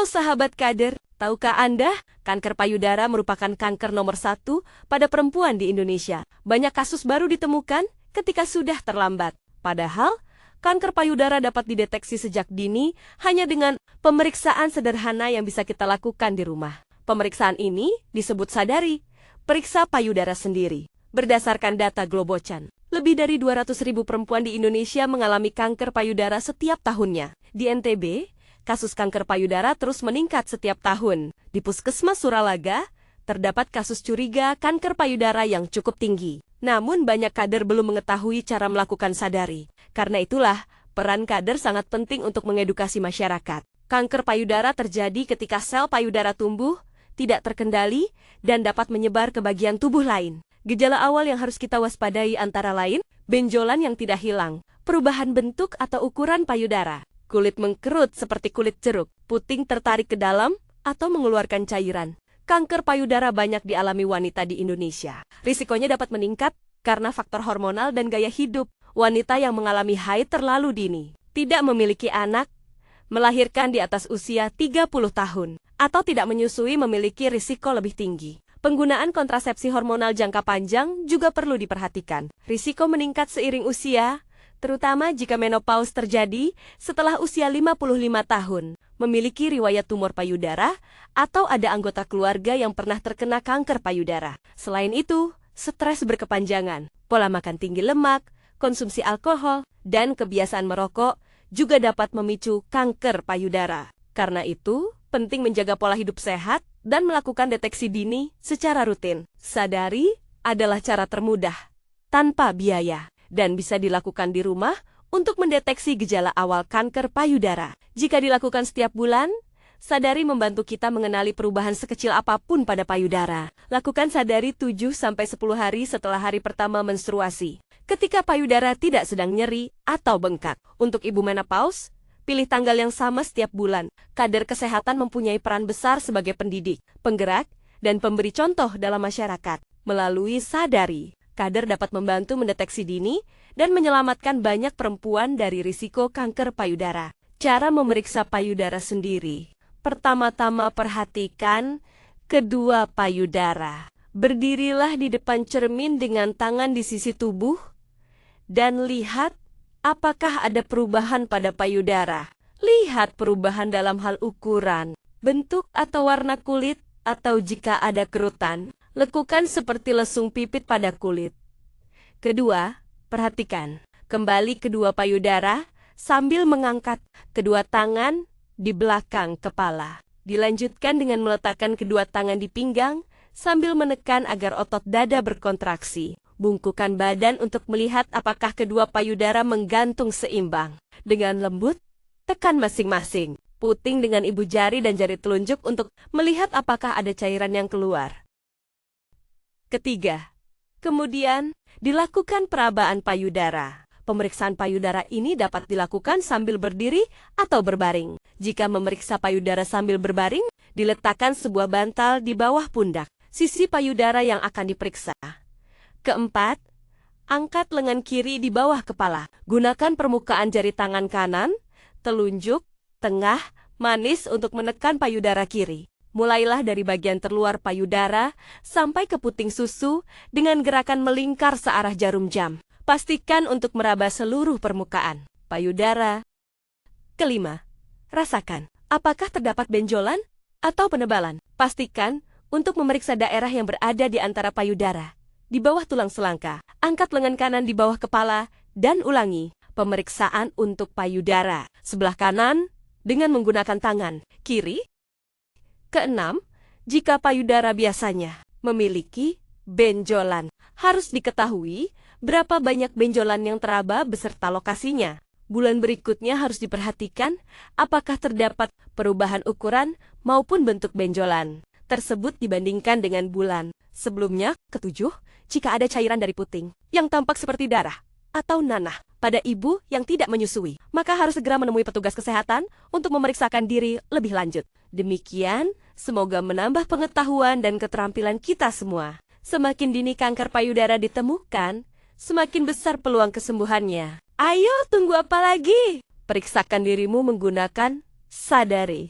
sahabat kader, tahukah Anda, kanker payudara merupakan kanker nomor 1 pada perempuan di Indonesia. Banyak kasus baru ditemukan ketika sudah terlambat. Padahal, kanker payudara dapat dideteksi sejak dini hanya dengan pemeriksaan sederhana yang bisa kita lakukan di rumah. Pemeriksaan ini disebut sadari, periksa payudara sendiri. Berdasarkan data Globocan, lebih dari 200.000 perempuan di Indonesia mengalami kanker payudara setiap tahunnya. Di NTB, kasus kanker payudara terus meningkat setiap tahun. Di Puskesmas Suralaga, terdapat kasus curiga kanker payudara yang cukup tinggi. Namun banyak kader belum mengetahui cara melakukan sadari. Karena itulah, peran kader sangat penting untuk mengedukasi masyarakat. Kanker payudara terjadi ketika sel payudara tumbuh, tidak terkendali, dan dapat menyebar ke bagian tubuh lain. Gejala awal yang harus kita waspadai antara lain, benjolan yang tidak hilang, perubahan bentuk atau ukuran payudara, kulit mengkerut seperti kulit jeruk, puting tertarik ke dalam, atau mengeluarkan cairan. Kanker payudara banyak dialami wanita di Indonesia. Risikonya dapat meningkat karena faktor hormonal dan gaya hidup. Wanita yang mengalami haid terlalu dini, tidak memiliki anak, melahirkan di atas usia 30 tahun, atau tidak menyusui memiliki risiko lebih tinggi. Penggunaan kontrasepsi hormonal jangka panjang juga perlu diperhatikan. Risiko meningkat seiring usia, terutama jika menopause terjadi setelah usia 55 tahun, memiliki riwayat tumor payudara, atau ada anggota keluarga yang pernah terkena kanker payudara. Selain itu, stres berkepanjangan, pola makan tinggi lemak, konsumsi alkohol, dan kebiasaan merokok juga dapat memicu kanker payudara. Karena itu, penting menjaga pola hidup sehat dan melakukan deteksi dini secara rutin. Sadari adalah cara termudah, tanpa biaya, dan bisa dilakukan di rumah untuk mendeteksi gejala awal kanker payudara. Jika dilakukan setiap bulan, sadari membantu kita mengenali perubahan sekecil apapun pada payudara. Lakukan sadari 7-10 hari setelah hari pertama menstruasi, ketika payudara tidak sedang nyeri atau bengkak. Untuk ibu menopause, pilih tanggal yang sama setiap bulan. Kader kesehatan mempunyai peran besar sebagai pendidik, penggerak, dan pemberi contoh dalam masyarakat. Melalui sadari, kader dapat membantu mendeteksi dini dan menyelamatkan banyak perempuan dari risiko kanker payudara. Cara memeriksa payudara sendiri. Pertama-tama perhatikan kedua payudara. Berdirilah di depan cermin dengan tangan di sisi tubuh dan lihat apakah ada perubahan pada payudara. Lihat perubahan dalam hal ukuran, bentuk atau warna kulit, atau jika ada kerutan, lekukan seperti lesung pipit pada kulit. Kedua, perhatikan kembali kedua payudara sambil mengangkat kedua tangan di belakang kepala. Dilanjutkan dengan meletakkan kedua tangan di pinggang sambil menekan agar otot dada berkontraksi. Bungkukan badan untuk melihat apakah kedua payudara menggantung seimbang. Dengan lembut, tekan masing-masing. Puting dengan ibu jari dan jari telunjuk untuk melihat apakah ada cairan yang keluar. Ketiga, kemudian dilakukan perabaan payudara. Pemeriksaan payudara ini dapat dilakukan sambil berdiri atau berbaring. Jika memeriksa payudara sambil berbaring, diletakkan sebuah bantal di bawah pundak, sisi payudara yang akan diperiksa. Keempat, angkat lengan kiri di bawah kepala. Gunakan permukaan jari tangan kanan, telunjuk, tengah, manis untuk menekan payudara kiri. Mulailah dari bagian terluar payudara sampai ke puting susu dengan gerakan melingkar searah jarum jam. Pastikan untuk meraba seluruh permukaan payudara. Kelima, rasakan apakah terdapat benjolan atau penebalan. Pastikan untuk memeriksa daerah yang berada di antara payudara. Di bawah tulang selangka, angkat lengan kanan di bawah kepala, dan ulangi pemeriksaan untuk payudara sebelah kanan dengan menggunakan tangan kiri. Keenam, jika payudara biasanya memiliki benjolan, harus diketahui berapa banyak benjolan yang teraba beserta lokasinya. Bulan berikutnya harus diperhatikan apakah terdapat perubahan ukuran maupun bentuk benjolan tersebut dibandingkan dengan bulan sebelumnya. Ketujuh, jika ada cairan dari puting yang tampak seperti darah atau nanah pada ibu yang tidak menyusui, maka harus segera menemui petugas kesehatan untuk memeriksakan diri lebih lanjut. Demikian, semoga menambah pengetahuan dan keterampilan kita semua. Semakin dini kanker payudara ditemukan, semakin besar peluang kesembuhannya. Ayo, tunggu apa lagi? Periksakan dirimu menggunakan sadari.